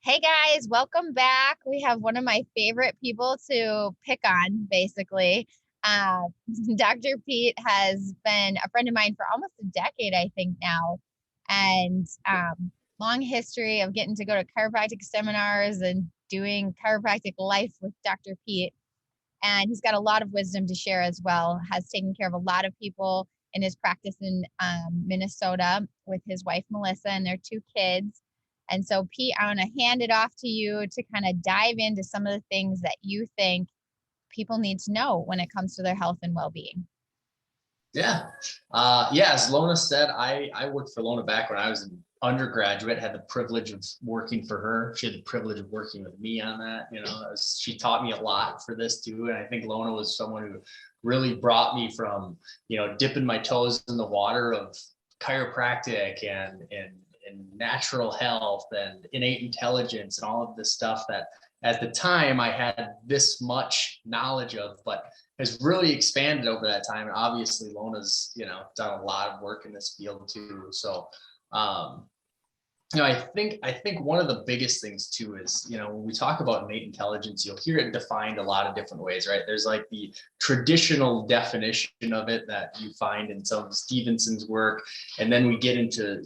Hey guys, welcome back. We have one of my favorite people to pick on, basically. Uh, Dr. Pete has been a friend of mine for almost a decade, I think now, and long history of getting to go to chiropractic seminars and doing chiropractic life with Dr. Pete. And he's got a lot of wisdom to share as well. Has taken care of a lot of people in his practice in Minnesota with his wife Melissa and their two kids. And so, Pete, I want to hand it off to you to kind of dive into some of the things that you think people need to know when it comes to their health and well-being. Yeah. As Lona said, I worked for Lona back when I was an undergraduate, had the privilege of working for her. She had the privilege of working with me on that. She taught me a lot for this too. And I think Lona was someone who really brought me from, dipping my toes in the water of chiropractic and natural health and innate intelligence and all of this stuff that at the time I had this much knowledge of, but has really expanded over that time. And obviously Lona's, done a lot of work in this field too. So, I think one of the biggest things too is, when we talk about innate intelligence, you'll hear it defined a lot of different ways, right? There's like the traditional definition of it that you find in some of Stevenson's work. And then we get into,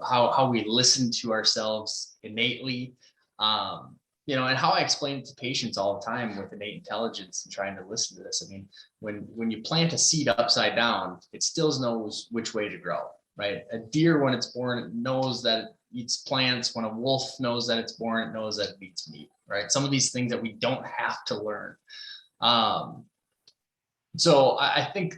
how we listen to ourselves innately. And how I explain it to patients all the time with innate intelligence and trying to listen to this. I mean, when you plant a seed upside down, it still knows which way to grow, right? A deer, when it's born, it knows that it eats plants. When a wolf knows that it's born, it knows that it eats meat, right? Some of these things that we don't have to learn. So I think,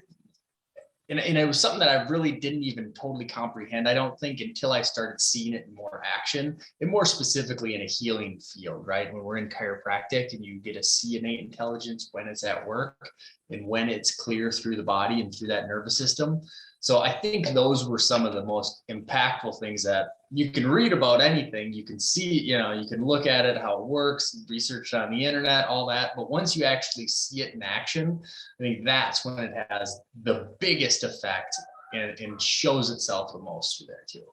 and it was something that I really didn't even totally comprehend, I don't think, until I started seeing it in more action, and more specifically in a healing field, right? When we're in chiropractic and you get to see innate intelligence when it's at work and when it's clear through the body and through that nervous system. So I think those were some of the most impactful things that you can read about anything. You can see, you can look at it, how it works, research on the internet, all that. But once you actually see it in action, I think that's when it has the biggest effect and shows itself the most through there too.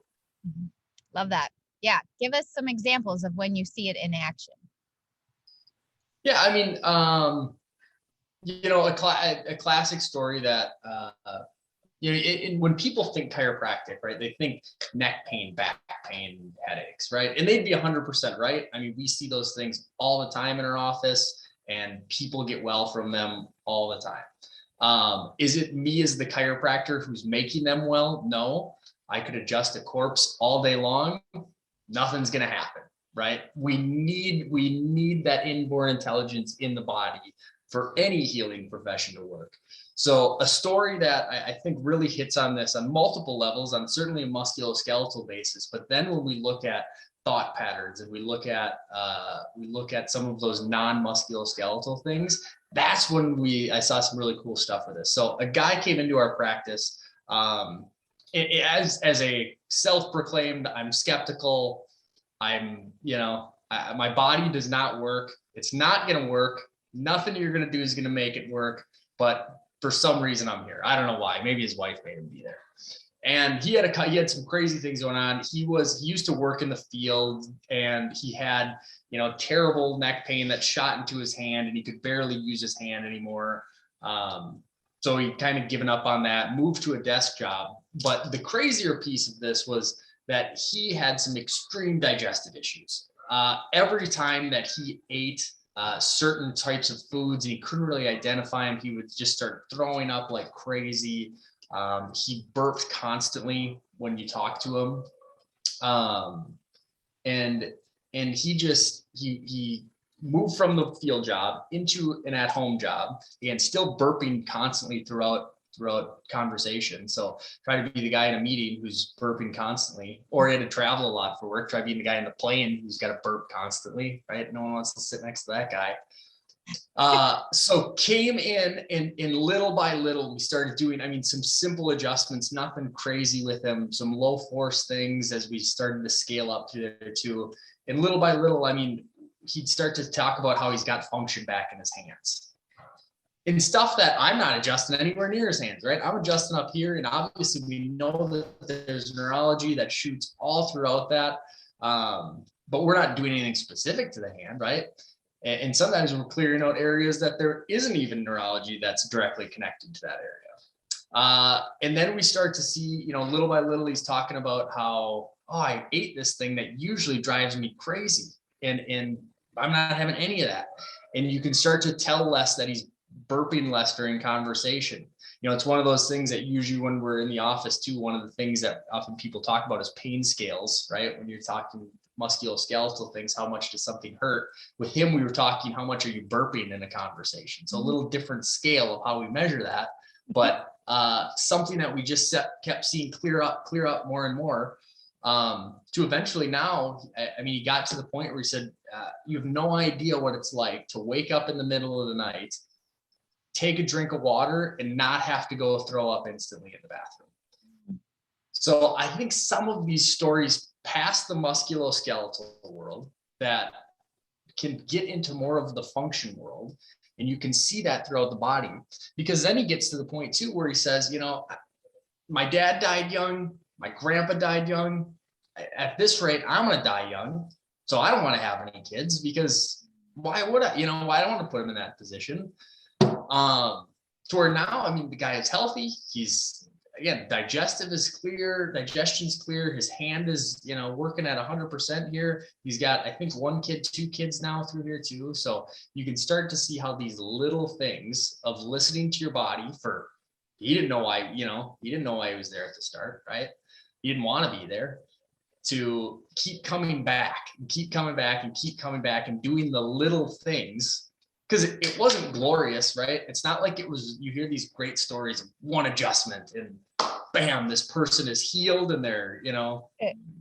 Love that. Yeah. Give us some examples of when you see it in action. Yeah. I mean, a classic story that, when people think chiropractic, right, they think neck pain, back pain, headaches, right? And they'd be 100% right. I mean, we see those things all the time in our office and people get well from them all the time. Is it me as the chiropractor who's making them well? No. I could adjust a corpse all day long. Nothing's going to happen, right? We need that inborn intelligence in the body for any healing profession to work. So a story that I think really hits on this on multiple levels, on certainly a musculoskeletal basis, but then when we look at thought patterns and we look at some of those non-musculoskeletal things, that's when I saw some really cool stuff with this. So a guy came into our practice as a self-proclaimed, I'm skeptical, my body does not work. It's not going to work. Nothing you're going to do is going to make it work. But for some reason, I'm here. I don't know why. Maybe his wife made him be there. And he had some crazy things going on. He used to work in the field, and he had, terrible neck pain that shot into his hand, and he could barely use his hand anymore. So he kind of given up on that, moved to a desk job. But the crazier piece of this was that he had some extreme digestive issues. Every time that he ate certain types of foods and he couldn't really identify them, he would just start throwing up like crazy. He burped constantly when you talk to him. And he moved from the field job into an at-home job and still burping constantly throughout conversation. So try to be the guy in a meeting who's burping constantly, or he had to travel a lot for work. Try being the guy in the plane who's got to burp constantly, right? No one wants to sit next to that guy. So came in and little by little, we started doing, some simple adjustments, nothing crazy with him, some low force things as we started to scale up through there too. And little by little, he'd start to talk about how he's got function back in his hands. And stuff that I'm not adjusting anywhere near his hands, right? I'm adjusting up here, and obviously we know that there's neurology that shoots all throughout that. But we're not doing anything specific to the hand, right? And sometimes we're clearing out areas that there isn't even neurology that's directly connected to that area. And then we start to see, little by little, he's talking about how, I ate this thing that usually drives me crazy. And I'm not having any of that. And you can start to tell Les that he's burping less during conversation. It's one of those things that usually when we're in the office too, one of the things that often people talk about is pain scales, right? When you're talking musculoskeletal things, how much does something hurt? With him, we were talking, how much are you burping in a conversation? So a little different scale of how we measure that, but something that we just kept seeing clear up more and more, to eventually now, he got to the point where he said, you have no idea what it's like to wake up in the middle of the night, take a drink of water, and not have to go throw up instantly in the bathroom. So I think some of these stories past the musculoskeletal world that can get into more of the function world, and you can see that throughout the body, because then he gets to the point too where he says, my dad died young, my grandpa died young. At this rate, I'm going to die young. So I don't want to have any kids, because why would I? I don't want to put him in that position. To where now, the guy is healthy. He's, again, digestion's clear. His hand is, working at 100% here. He's got, I think, 1 kid, 2 kids now through here too. So you can start to see how these little things of listening to your body he didn't know why he was there at the start, right? He didn't want to be there, to keep coming back and keep coming back and doing the little things, because it wasn't glorious, right? It's not like it was, you hear these great stories of one adjustment and bam, this person is healed and they're,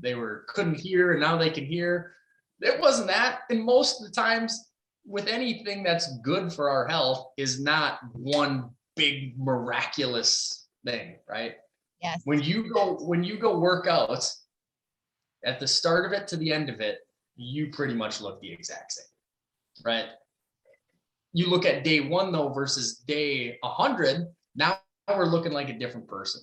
they couldn't hear and now they can hear. It wasn't that. And most of the times with anything that's good for our health is not one big miraculous thing, right? Yes. When you go work out, at the start of it to the end of it, you pretty much look the exact same, right? You look at day 1 though versus day 100, now we're looking like a different person.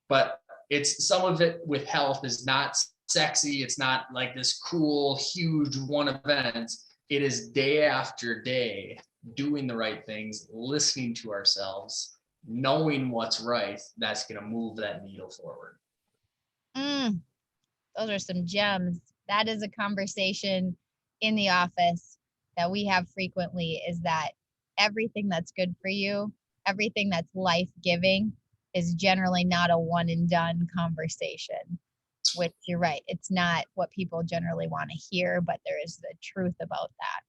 But it's, some of it with health is not sexy. It's not like this cool, huge one event. It is day after day doing the right things, listening to ourselves, knowing what's right. That's going to move that needle forward. Those are some gems. That is a conversation in the office that we have frequently, is that everything that's good for you, everything that's life-giving, is generally not a one and done conversation, which you're right. It's not what people generally want to hear, but there is the truth about that.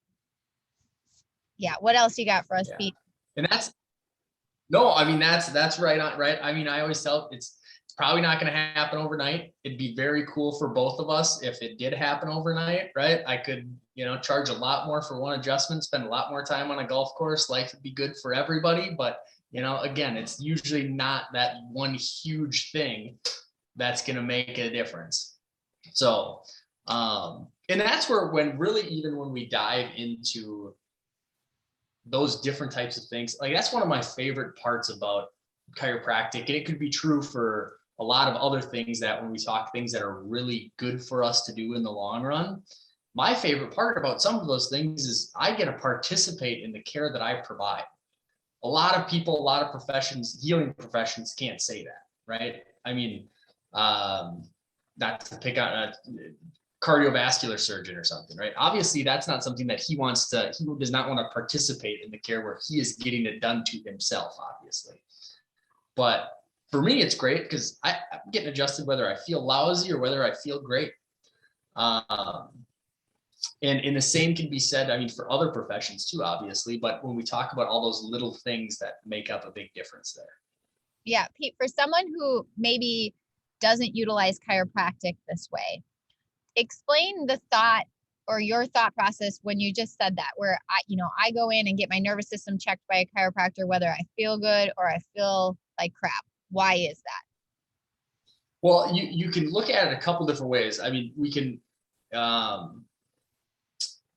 Yeah. What else you got for us, Pete? And that's right on, right? I always tell, it's probably not going to happen overnight. It'd be very cool for both of us if it did happen overnight, right? I could, charge a lot more for one adjustment, spend a lot more time on a golf course. Life would be good for everybody. But, again, it's usually not that one huge thing that's going to make a difference. So, and that's where, when we dive into those different types of things, like that's one of my favorite parts about chiropractic. And it could be true for a lot of other things, that when we talk things that are really good for us to do in the long run, my favorite part about some of those things is I get to participate in the care that I provide. A lot of people, a lot of professions, healing professions, can't say that, right? Not to pick on a cardiovascular surgeon or something, right? Obviously, that's not something that he does not want to participate in the care where he is getting it done to himself, obviously. But for me, it's great because I'm getting adjusted whether I feel lousy or whether I feel great. And the same can be said, for other professions too, obviously. But when we talk about all those little things that make up a big difference there. Yeah, Pete, for someone who maybe doesn't utilize chiropractic this way, explain the thought or your thought process when you just said that, where I go in and get my nervous system checked by a chiropractor, whether I feel good or I feel like crap. Why is that? Well, you can look at it a couple different ways. We can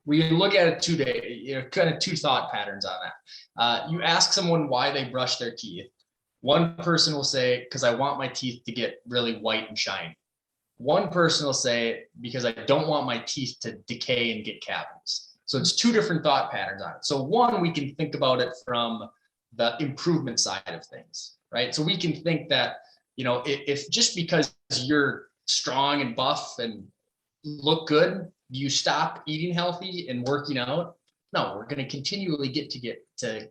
look at it 2 days, kind of 2 thought patterns on that. You ask someone why they brush their teeth. One person will say, because I want my teeth to get really white and shiny. One person will say, because I don't want my teeth to decay and get cavities. So it's two different thought patterns on it. So one, we can think about it from the improvement side of things, right? So we can think that, if just because you're strong and buff and look good, you stop eating healthy and working out. No, we're going to continually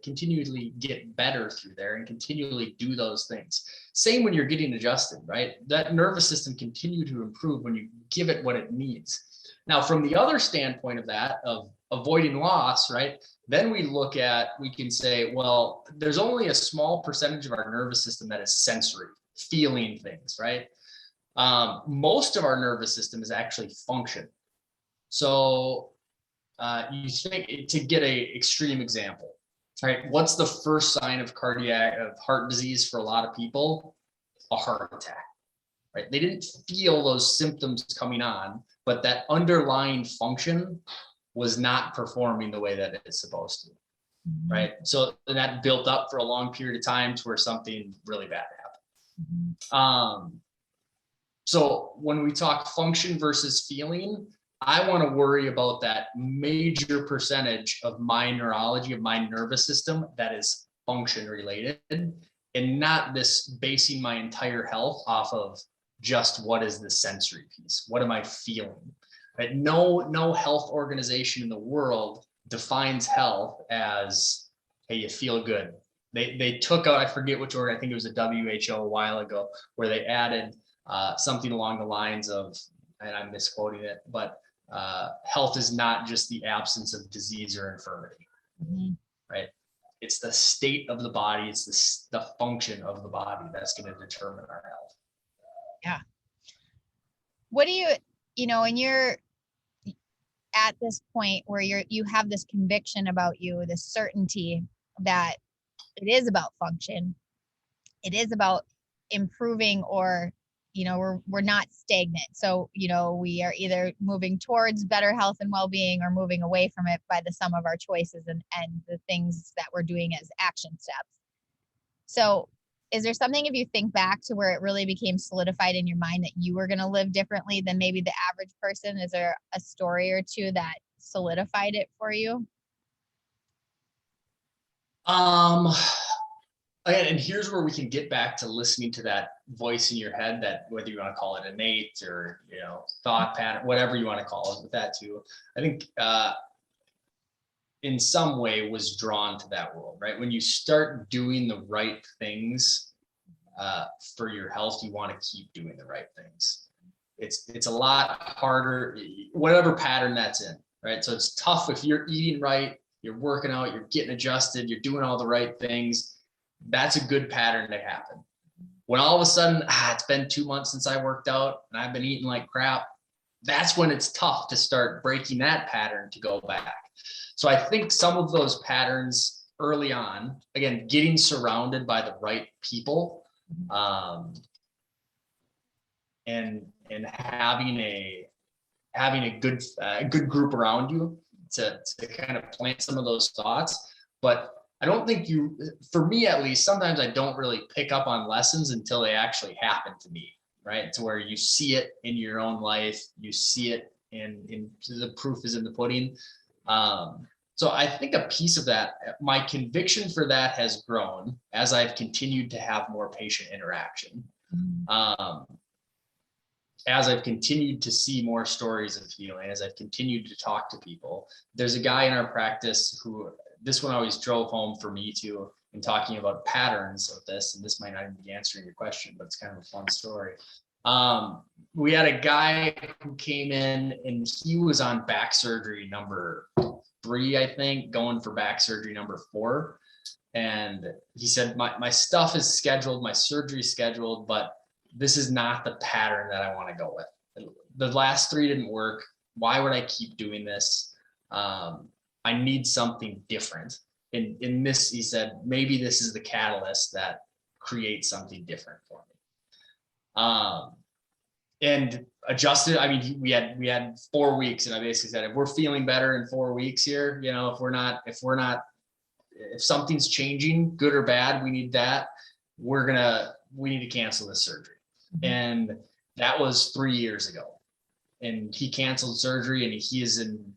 continually get better through there and continually do those things. Same when you're getting adjusted, right? That nervous system continue to improve when you give it what it needs. Now, from the other standpoint of that, of avoiding loss, right? Then we can say, well, there's only a small percentage of our nervous system that is sensory, feeling things, right? Most of our nervous system is actually function. So you think, to get a extreme example, right? What's the first sign of heart disease for a lot of people? A heart attack, right? They didn't feel those symptoms coming on, but that underlying function was not performing the way that it's supposed to, right? So that built up for a long period of time to where something really bad happened. So when we talk function versus feeling, I want to worry about that major percentage of my neurology, of my nervous system, that is function related, and not this basing my entire health off of just what is the sensory piece. What am I feeling? Right? No health organization in the world defines health as, hey, you feel good. They took out, I forget which order, I think it was a WHO a while ago, where they added something along the lines of, and I'm misquoting it, but health is not just the absence of disease or infirmity, right? It's the state of the body. It's the function of the body that's going to determine our health. Yeah. What do when you're at this point where you have this conviction about you, this certainty that it is about function, it is about improving, or we're not stagnant. So we are either moving towards better health and well-being or moving away from it by the sum of our choices and the things that we're doing as action steps. So is there something, if you think back to where it really became solidified in your mind that you were going to live differently than maybe the average person? Is there a story or two that solidified it for you? And here's where we can get back to listening to that voice in your head, that whether you want to call it innate or, thought pattern, whatever you want to call it, with that too. I think in some way was drawn to that world, right? When you start doing the right things for your health, you want to keep doing the right things. It's a lot harder, whatever pattern that's in, right? So it's tough if you're eating right, you're working out, you're getting adjusted, you're doing all the right things. That's a good pattern to happen. When all of a sudden, it's been 2 months since I worked out and I've been eating like crap, that's when it's tough to start breaking that pattern to go back. So I think some of those patterns early on, again, getting surrounded by the right people, and having a good group around you to kind of plant some of those thoughts. But I don't think for me at least, sometimes I don't really pick up on lessons until they actually happen to me, right? To where you see it in your own life, you see it in the proof is in the pudding. So I think a piece of that, my conviction for that has grown as I've continued to have more patient interaction. As I've continued to see more stories of healing, as I've continued to talk to people. There's a guy in our practice who, this one always drove home for me too, in talking about patterns of this, and this might not even be answering your question, but it's kind of a fun story. We had a guy who came in and he was on back surgery number 3, I think, going for back surgery number 4. And he said, my stuff is scheduled, my surgery is scheduled, but this is not the pattern that I want to go with. The last 3 didn't work. Why would I keep doing this? I need something different. In this, he said, maybe this is the catalyst that creates something different for me. And adjusted. I mean, we had 4 weeks, and I basically said, if we're feeling better in 4 weeks here, if something's changing, good or bad, we need that. We need to cancel this surgery. And That was 3 years ago, and he canceled surgery, and he is in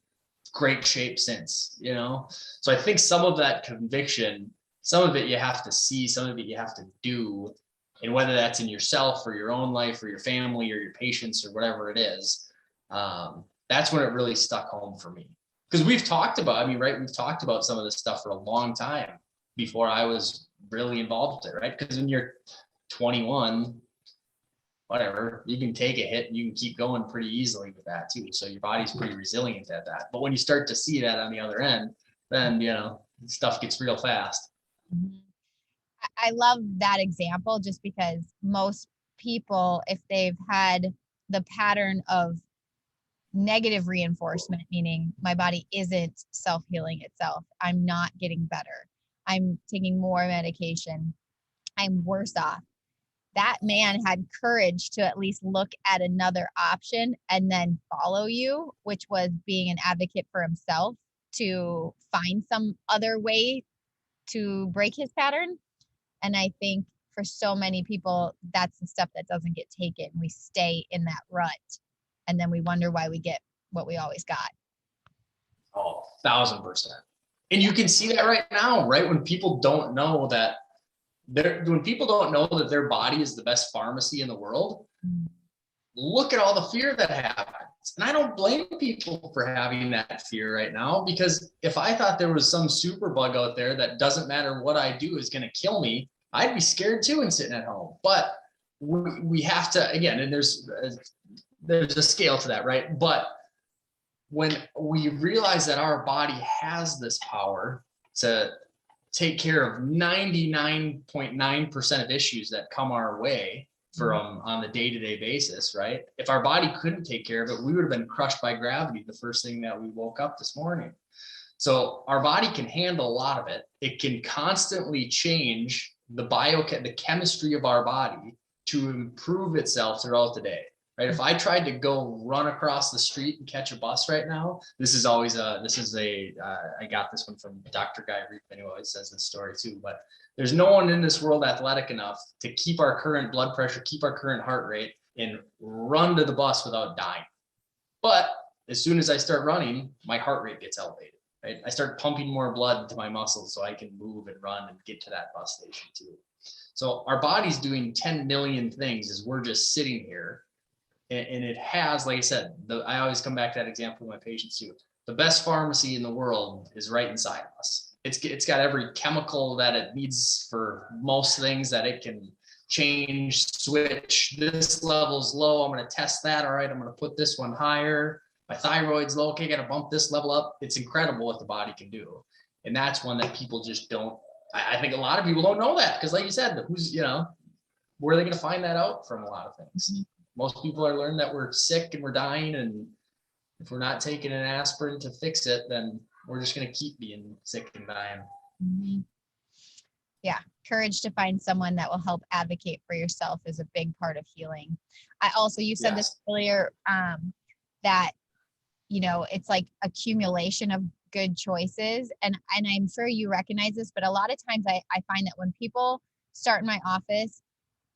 great shape since, you know? So I think some of that conviction, some of it you have to see, some of it you have to do. And whether that's in yourself or your own life or your family or your patients or whatever it is, that's when it really stuck home for me. Because we've talked about, I mean, right, we've talked about some of this stuff for a long time before I was really involved with it, right? Because when you're 21, whatever, you can take a hit and you can keep going pretty easily with that too. So your body's pretty resilient at that. But when you start to see that on the other end, then, you know, stuff gets real fast. I love that example just because most people, if they've had the pattern of negative reinforcement, meaning my body isn't self-healing itself, I'm not getting better, I'm taking more medication, I'm worse off. That man had courage to at least look at another option and then follow you, which was being an advocate for himself to find some other way to break his pattern. And I think for so many people, that's the stuff that doesn't get taken. We stay in that rut and then we wonder why we get what we always got. Oh, 1,000%. And you can see that right now, right? When people don't know that when people don't know that their body is the best pharmacy in the world, look at all the fear that happens. And I don't blame people for having that fear right now, because if I thought there was some super bug out there that doesn't matter what I do is going to kill me, I'd be scared too and sitting at home. But we have to, again, and there's a scale to that, right? But when we realize that our body has this power to take care of 99.9% of issues that come our way from on the day-to-day basis, right? If our body couldn't take care of it, we would have been crushed by gravity the first thing that we woke up this morning. So our body can handle a lot of it. It can constantly change the chemistry of our body to improve itself throughout the day. Right? If I tried to go run across the street and catch a bus right now, I got this one from Dr. Guy Reedman, who always says this story too, but there's no one in this world athletic enough to keep our current blood pressure, keep our current heart rate, and run to the bus without dying. But as soon as I start running, my heart rate gets elevated, right? I start pumping more blood to my muscles so I can move and run and get to that bus station too. So our body's doing 10 million things as we're just sitting here. And it has, like I said, I always come back to that example with my patients too. The best pharmacy in the world is right inside of us. It's got every chemical that it needs for most things that it can change, switch. This level's low, I'm going to test that. All right, I'm going to put this one higher. My thyroid's low. Okay, got to bump this level up. It's incredible what the body can do. And that's one that people just don't, I think a lot of people don't know that, because like you said, where are they going to find that out from a lot of things? Mm-hmm. Most people are learning that we're sick and we're dying, and if we're not taking an aspirin to fix it, then we're just going to keep being sick and dying. Mm-hmm. Yeah, courage to find someone that will help advocate for yourself is a big part of healing. You said this earlier, that, it's like accumulation of good choices. And I'm sure you recognize this, but a lot of times I find that when people start in my office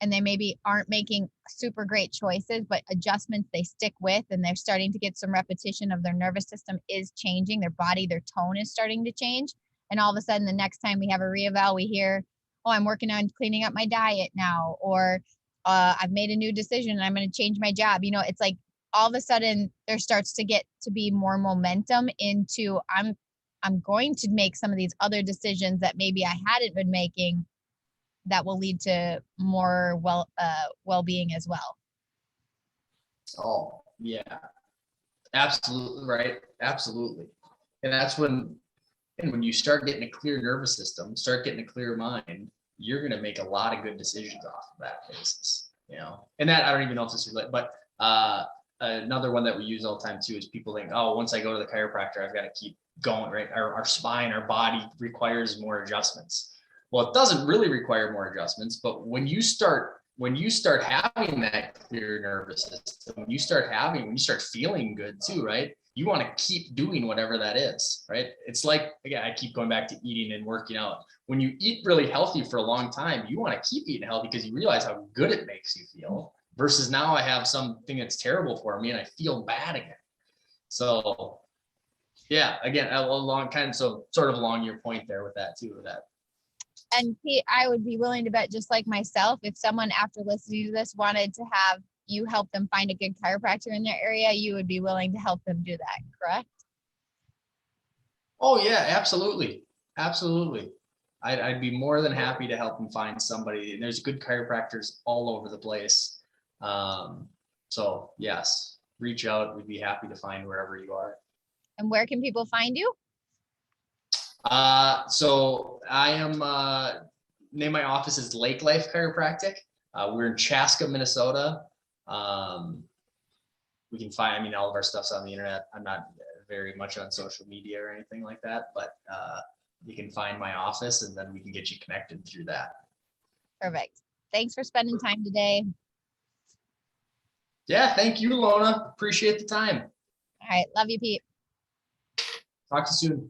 and they maybe aren't making super great choices, but adjustments they stick with, and they're starting to get some repetition of their nervous system is changing, their body, their tone is starting to change. And all of a sudden, the next time we have a reeval, we hear, oh, I'm working on cleaning up my diet now, or I've made a new decision and I'm going to change my job. It's like all of a sudden there starts to get to be more momentum into I'm going to make some of these other decisions that maybe I hadn't been making, that will lead to more well-being as well. Oh, yeah, absolutely right. Absolutely. And that's when you start getting a clear nervous system, start getting a clear mind, you're going to make a lot of good decisions off of that basis, and that, I don't even know if this is related, but another one that we use all the time too is people think, oh, once I go to the chiropractor, I've got to keep going, right? Our spine, our body requires more adjustments. Well, it doesn't really require more adjustments, but when you start having that clear nervous system, when you start feeling good too, right? You want to keep doing whatever that is, right? It's like, again, I keep going back to eating and working out. When you eat really healthy for a long time, you want to keep eating healthy because you realize how good it makes you feel. versus now I have something that's terrible for me and I feel bad again. So yeah, again, a long kind of, so sort of along your point there with that too, with that. And Pete, I would be willing to bet, just like myself, if someone after listening to this wanted to have you help them find a good chiropractor in their area, you would be willing to help them do that, correct? Oh yeah, absolutely. Absolutely. I'd be more than happy to help them find somebody. And there's good chiropractors all over the place. So yes, reach out. We'd be happy to find wherever you are. And where can people find you? So I am, name my office is Lake Life Chiropractic. We're in Chaska, Minnesota. We can find, I mean, all of our stuff's on the internet. I'm not very much on social media or anything like that, but you can find my office and then we can get you connected through that. Perfect. Thanks for spending time today. Yeah, thank you, Lona. Appreciate the time. All right. Love you, Pete. Talk to you soon.